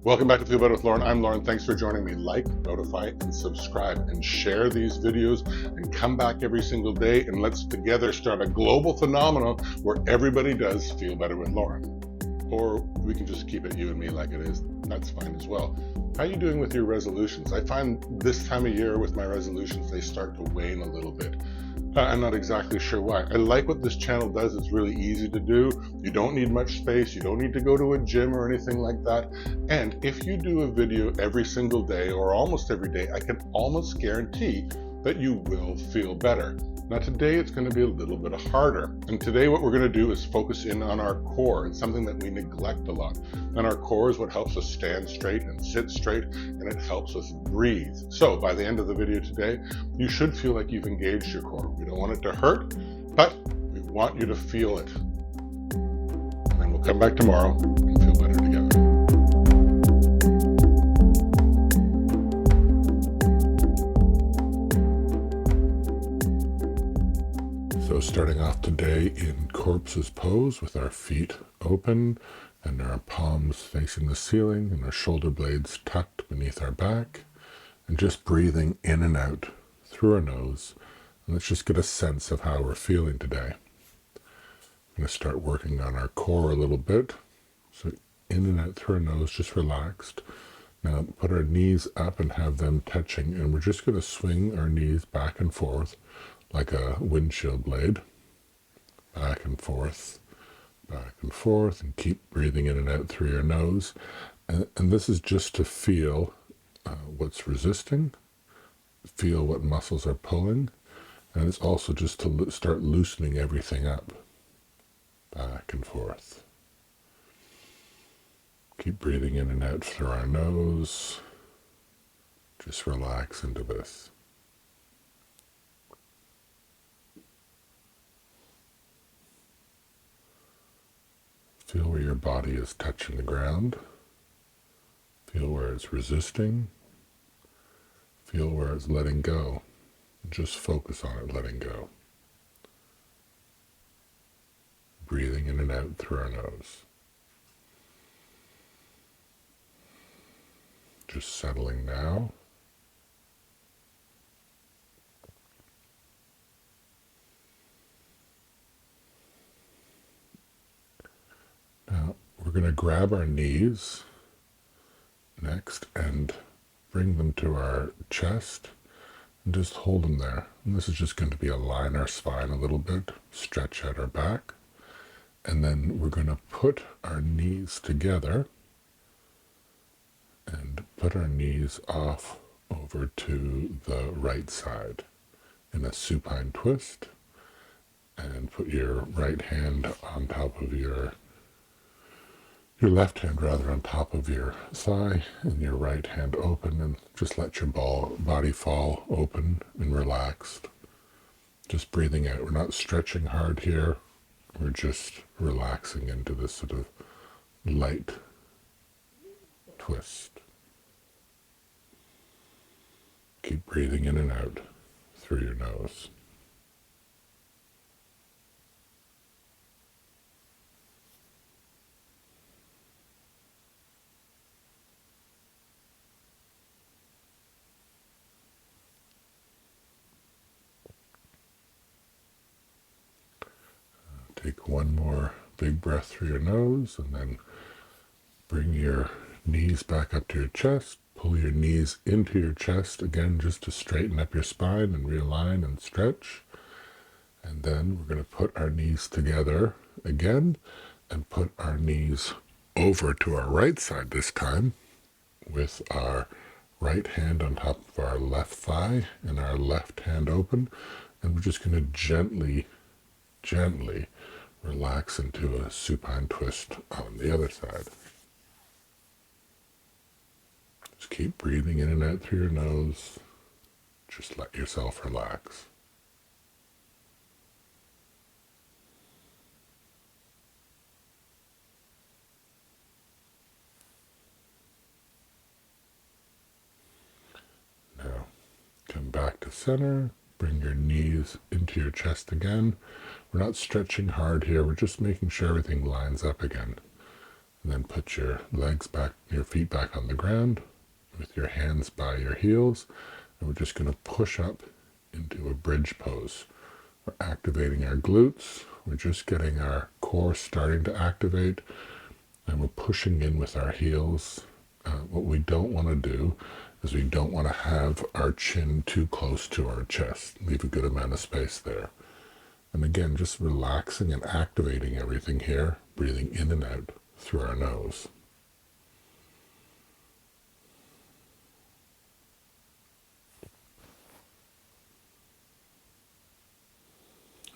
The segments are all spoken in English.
Welcome back to Feel Better with Lauren. I'm Lauren. Thanks for joining me. Like, notify, and subscribe, and share these videos, and come back every single day, and let's together start a global phenomenon where everybody does Feel Better with Lauren. Or we can just keep it you and me like it is. That's fine as well. How are you doing with your resolutions? I find this time of year with my resolutions, they start to wane a little bit. I'm not exactly sure why. I like what this channel does. It's really easy to do. You don't need much space. You don't need to go to a gym or anything like that. And if you do a video every single day or almost every day, I can almost guarantee that you will feel better. Now today it's going to be a little bit harder. And today what we're going to do is focus in on our core. It's something that we neglect a lot. And our core is what helps us stand straight and sit straight, and it helps us breathe. So by the end of the video today, you should feel like you've engaged your core. We don't want it to hurt, but we want you to feel it. And then we'll come back tomorrow and feel better together. So starting off today in corpse's pose with our feet open and our palms facing the ceiling and our shoulder blades tucked beneath our back, and just breathing in and out through our nose. And let's just get a sense of how we're feeling today. I'm going to start working on our core a little bit. So in and out through our nose, just relaxed. Now put our knees up and have them touching, and we're just going to swing our knees back and forth like a windshield blade, back and forth, and keep breathing in and out through your nose. And this is just to feel what's resisting, feel what muscles are pulling, and it's also just to start loosening everything up, back and forth. Keep breathing in and out through our nose. Just relax into this. Feel where your body is touching the ground. Feel where it's resisting. Feel where it's letting go. Just focus on it letting go. Breathing in and out through our nose. Just settling now. Now we're going to grab our knees next and bring them to our chest and just hold them there. And this is just going to be align our spine a little bit, stretch out our back, and then we're going to put our knees together and put our knees off over to the right side in a supine twist, and put your right hand on top of your left hand rather on top of your thigh, and your right hand open, and just let your body fall open and relaxed. Just breathing out. We're not stretching hard here. We're just relaxing into this sort of light twist. Keep breathing in and out through your nose. Take one more big breath through your nose, and then bring your knees back up to your chest. Pull your knees into your chest again, just to straighten up your spine and realign and stretch. And then we're going to put our knees together again and put our knees over to our right side this time, with our right hand on top of our left thigh and our left hand open. And we're just going to gently relax into a supine twist on the other side. Just keep breathing in and out through your nose. Just let yourself relax. Now, come back to center. Bring your knees into your chest again. We're not stretching hard here. We're just making sure everything lines up again. And then put your your feet back on the ground with your hands by your heels. And we're just going to push up into a bridge pose. We're activating our glutes. We're just getting our core starting to activate. And we're pushing in with our heels. What we don't want to do is we don't want to have our chin too close to our chest. Leave a good amount of space there. And again, just relaxing and activating everything here, breathing in and out through our nose.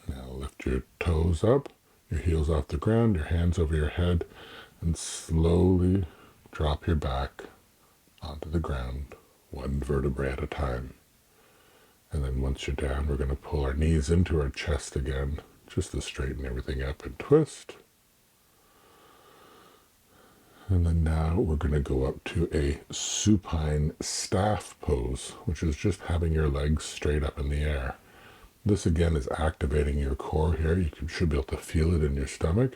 Now lift your toes up, your heels off the ground, your hands over your head, and slowly drop your back onto the ground, one vertebrae at a time. And then once you're down, we're going to pull our knees into our chest again, just to straighten everything up and twist. And then now we're going to go up to a supine staff pose, which is just having your legs straight up in the air. This again is activating your core here. You should be able to feel it in your stomach.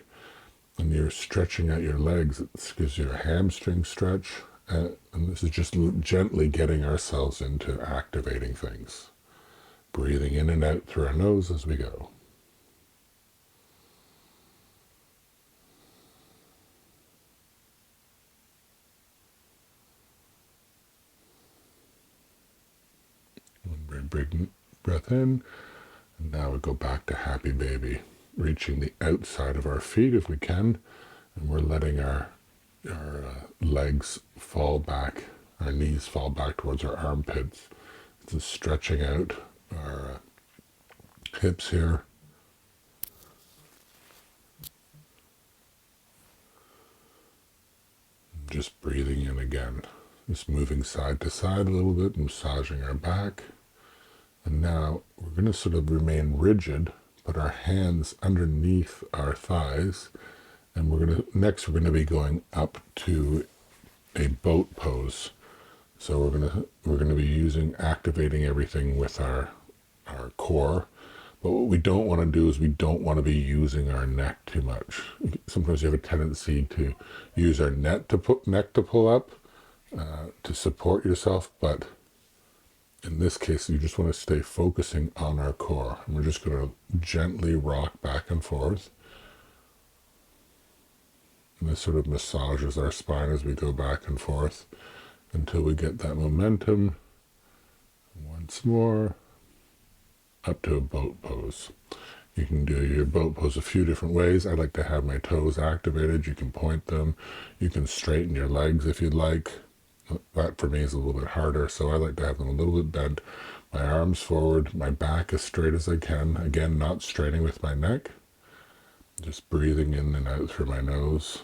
And you're stretching out your legs. It gives you a hamstring stretch. And this is just gently getting ourselves into activating things. Breathing in and out through our nose as we go. One big breath in. And now we go back to happy baby. Reaching the outside of our feet if we can. And we're letting our legs fall back. Our knees fall back towards our armpits. Just stretching out our hips here. Just breathing in again. Just moving side to side a little bit, massaging our back. And now we're going to sort of remain rigid, put our hands underneath our thighs. And we're going to be going up to a boat pose. So we're going to be activating everything with our core. But what we don't want to do is we don't want to be using our neck too much. Sometimes you have a tendency to use our neck to pull up to support yourself, but in this case, you just want to stay focusing on our core. And we're just going to gently rock back and forth. And this sort of massages our spine as we go back and forth until we get that momentum. Once more, up to a boat pose. You can do your boat pose a few different ways. I like to have my toes activated. You can point them. You can straighten your legs if you'd like. That for me is a little bit harder, so I like to have them a little bit bent. My arms forward, my back as straight as I can. Again, not straining with my neck. Just breathing in and out through my nose.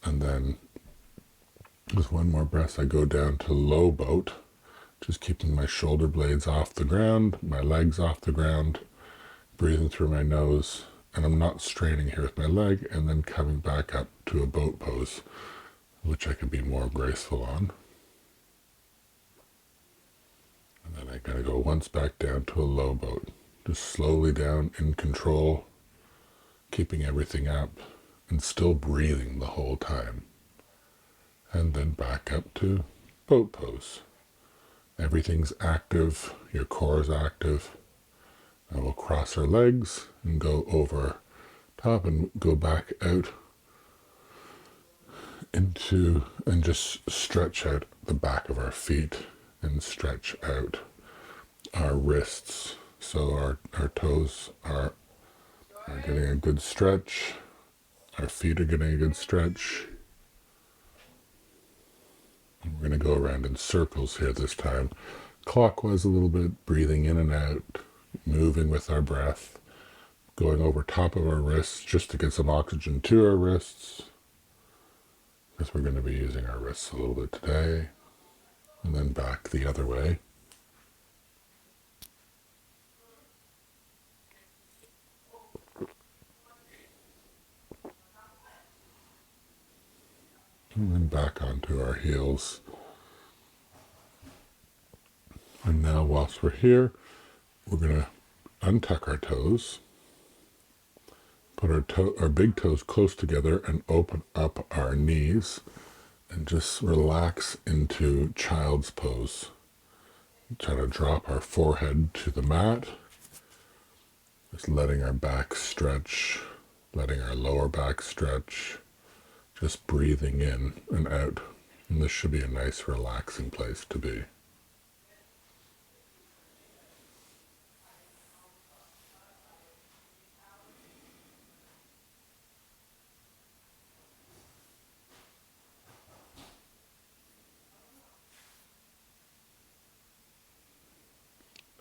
And then with one more breath, I go down to low boat. Just keeping my shoulder blades off the ground, my legs off the ground, breathing through my nose, and I'm not straining here with my leg, and then coming back up to a boat pose, which I can be more graceful on. And then I'm going to go once back down to a low boat, just slowly down in control, keeping everything up, and still breathing the whole time. And then back up to boat pose. Everything's active, your core is active. And we'll cross our legs and go over top and go back out into and just stretch out the back of our feet and stretch out our wrists. So our toes are getting a good stretch. Our feet are getting a good stretch. And we're going to go around in circles here this time. Clockwise a little bit, breathing in and out, moving with our breath, going over top of our wrists just to get some oxygen to our wrists, because we're going to be using our wrists a little bit today. And then back the other way. And then back onto our heels. And now whilst we're here, we're going to untuck our toes, Put our big toes close together and open up our knees and just relax into child's pose. Try to drop our forehead to the mat, just letting our back stretch, letting our lower back stretch, just breathing in and out. And this should be a nice relaxing place to be.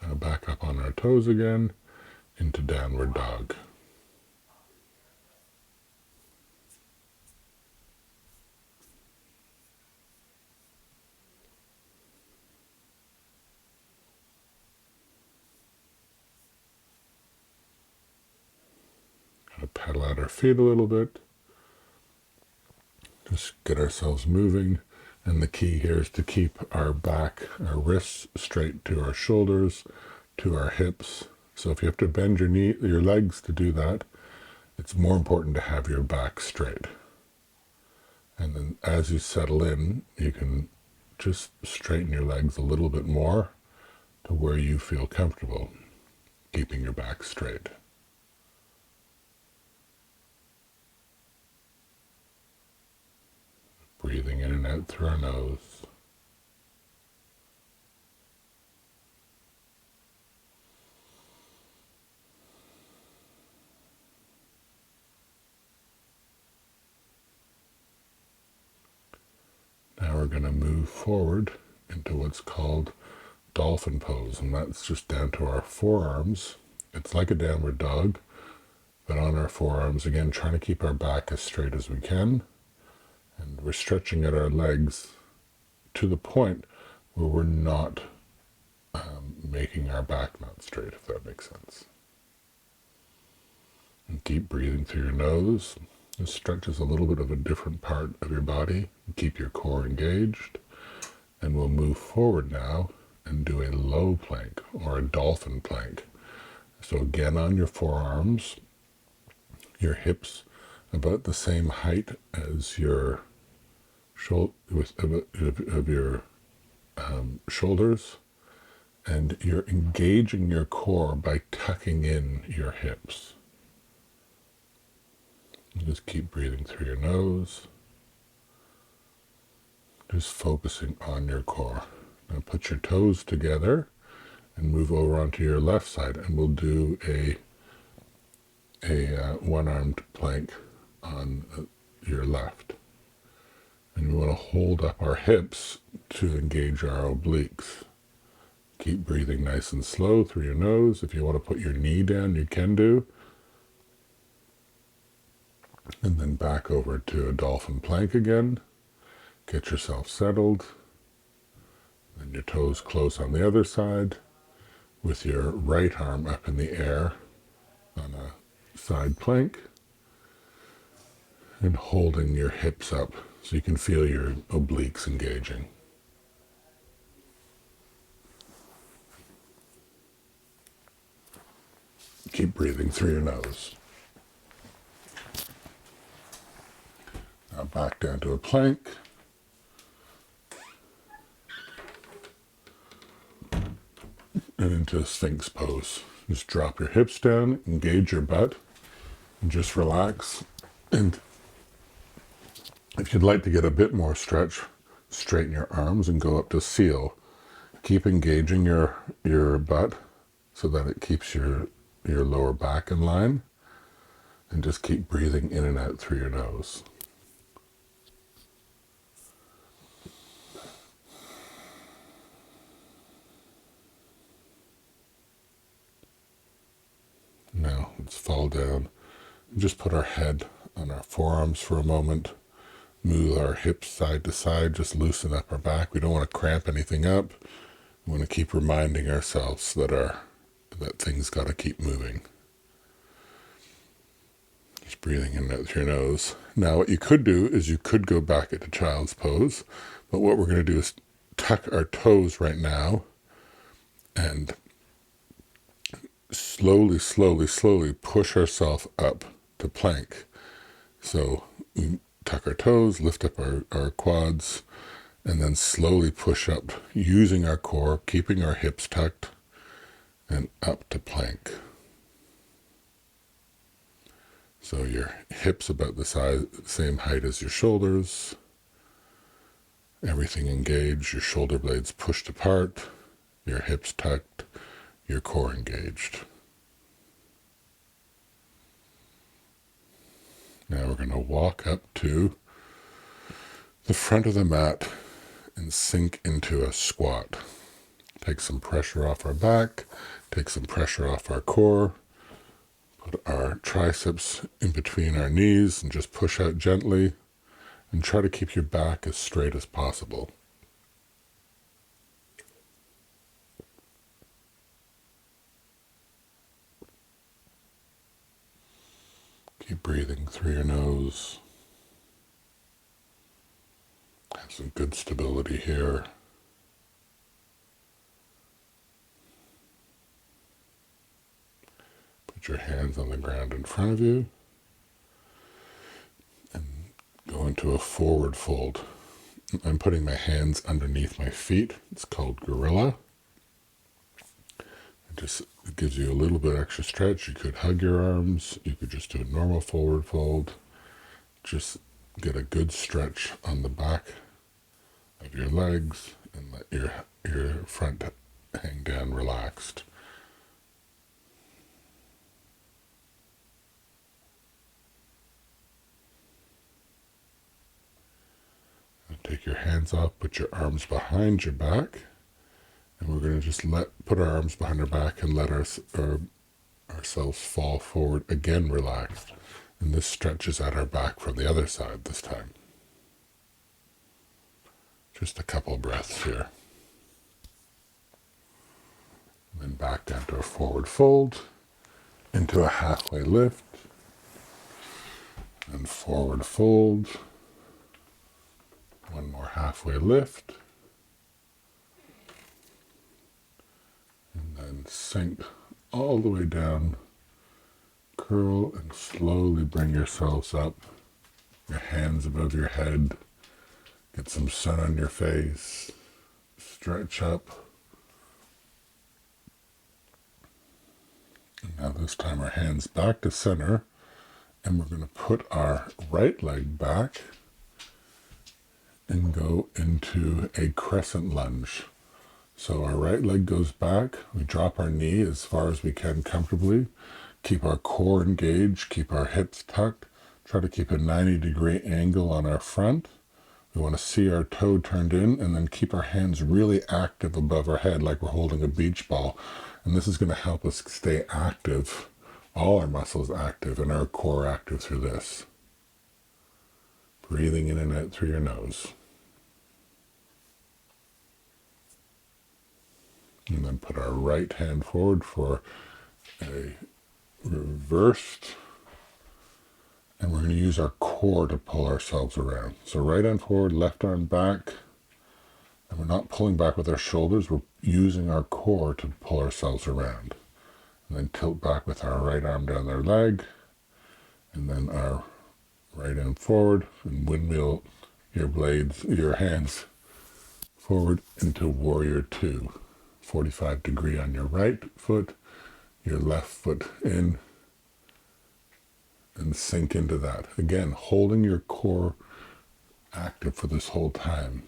Now back up on our toes again into downward dog. Kind of pedal out our feet a little bit. Just get ourselves moving. And the key here is to keep our back, our wrists straight to our shoulders, to our hips. So if you have to bend your legs to do that, it's more important to have your back straight. And then as you settle in, you can just straighten your legs a little bit more to where you feel comfortable, keeping your back straight. Breathing in and out through our nose. Now we're going to move forward into what's called dolphin pose, and that's just down to our forearms. It's like a downward dog, but on our forearms, again, trying to keep our back as straight as we can. And we're stretching out our legs to the point where we're not making our back not straight, if that makes sense. And keep breathing through your nose. This stretches a little bit of a different part of your body. Keep your core engaged. And we'll move forward now and do a low plank or a dolphin plank. So again, on your forearms, your hips about the same height as your shoulders, and you're engaging your core by tucking in your hips. And just keep breathing through your nose, just focusing on your core. Now put your toes together and move over onto your left side, and we'll do a one-armed plank on your left. And we want to hold up our hips to engage our obliques. Keep breathing nice and slow through your nose. If you want to put your knee down, you can do. And then back over to a dolphin plank again. Get yourself settled. Then your toes close on the other side with your right arm up in the air on a side plank and holding your hips up so you can feel your obliques engaging. Keep breathing through your nose. Now back down to a plank. And into a Sphinx pose. Just drop your hips down, engage your butt, and just relax. And if you'd like to get a bit more stretch, straighten your arms and go up to seal. Keep engaging your butt so that it keeps your lower back in line. And just keep breathing in and out through your nose. Now let's fall down. Just put our head on our forearms for a moment. Move our hips side to side. Just loosen up our back. We don't want to cramp anything up. We want to keep reminding ourselves that things got to keep moving. Just breathing in and out through your nose. Now what you could do is you could go back into child's pose, but what we're going to do is tuck our toes right now and slowly push ourselves up to plank. So we tuck our toes, lift up our quads, and then slowly push up using our core, keeping our hips tucked, and up to plank. So your hips about the same height as your shoulders, everything engaged, your shoulder blades pushed apart, your hips tucked, your core engaged. Now we're going to walk up to the front of the mat and sink into a squat. Take some pressure off our back, take some pressure off our core, put our triceps in between our knees and just push out gently, and try to keep your back as straight as possible. Keep breathing through your nose. Have some good stability here. Put your hands on the ground in front of you and go into a forward fold. I'm putting my hands underneath my feet. It's called gorilla. It gives you a little bit extra stretch. You could hug your arms. You could just do a normal forward fold. Just get a good stretch on the back of your legs and let your front hang down relaxed. And take your hands off, put your arms behind your back, and we're going to just put our arms behind our back and let ourselves fall forward again relaxed. And this stretches at our back from the other side this time. Just a couple of breaths here. And then back down to a forward fold, into a halfway lift, and forward fold. One more halfway lift. And then sink all the way down. Curl and slowly bring yourselves up. Your hands above your head. Get some sun on your face. Stretch up. And now this time our hands back to center. And we're going to put our right leg back and go into a crescent lunge. So our right leg goes back. We drop our knee as far as we can comfortably. Keep our core engaged. Keep our hips tucked. Try to keep a 90-degree angle on our front. We want to see our toe turned in, and then keep our hands really active above our head like we're holding a beach ball. And this is going to help us stay active, all our muscles active, and our core active through this. Breathing in and out through your nose. And then put our right hand forward for a reversed. And we're going to use our core to pull ourselves around. So right arm forward, left arm back. And we're not pulling back with our shoulders. We're using our core to pull ourselves around. And then tilt back with our right arm down their leg. And then our right arm forward. And windmill your hands forward into warrior two. 45 degree on your right foot. Your left foot in. And sink into that. Again, holding your core active for this whole time.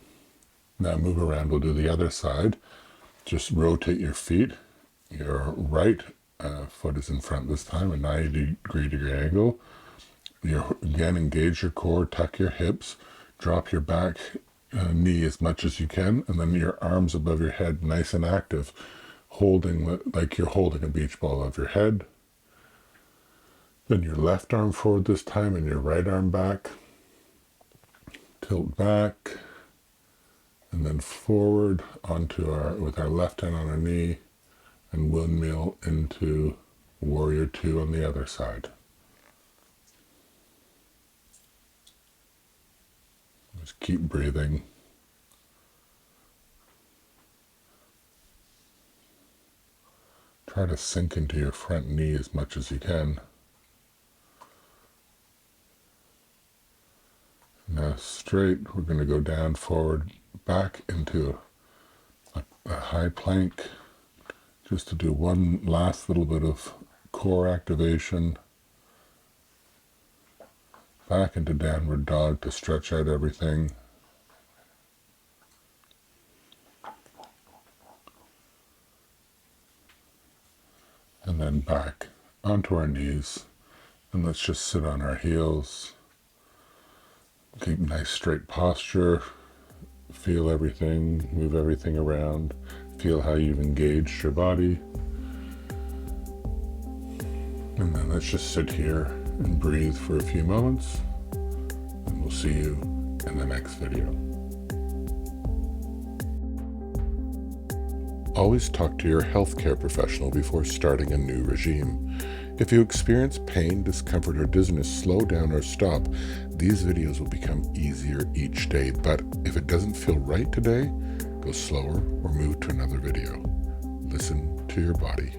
Now move around, we'll do the other side. Just rotate your feet. Your right foot is in front this time, a 90-degree angle. You again engage your core, tuck your hips, drop your back knee as much as you can, and then your arms above your head, nice and active, holding like you're holding a beach ball above your head. Then your left arm forward this time and your right arm back. Tilt back and then forward with our left hand on our knee and windmill into warrior two on the other side. Just keep breathing. Try to sink into your front knee as much as you can. straight. We're going to go down, forward, back into a high plank, just to do one last little bit of core activation. Back into downward dog to stretch out everything. And then back onto our knees. And let's just sit on our heels. Keep nice straight posture. Feel everything, move everything around. Feel how you've engaged your body. And then let's just sit here and breathe for a few moments. And we'll see you in the next video. Always talk to your healthcare professional before starting a new regime. If you experience pain, discomfort, or dizziness, slow down or stop. These videos will become easier each day, but if it doesn't feel right today, go slower or move to another video. Listen to your body.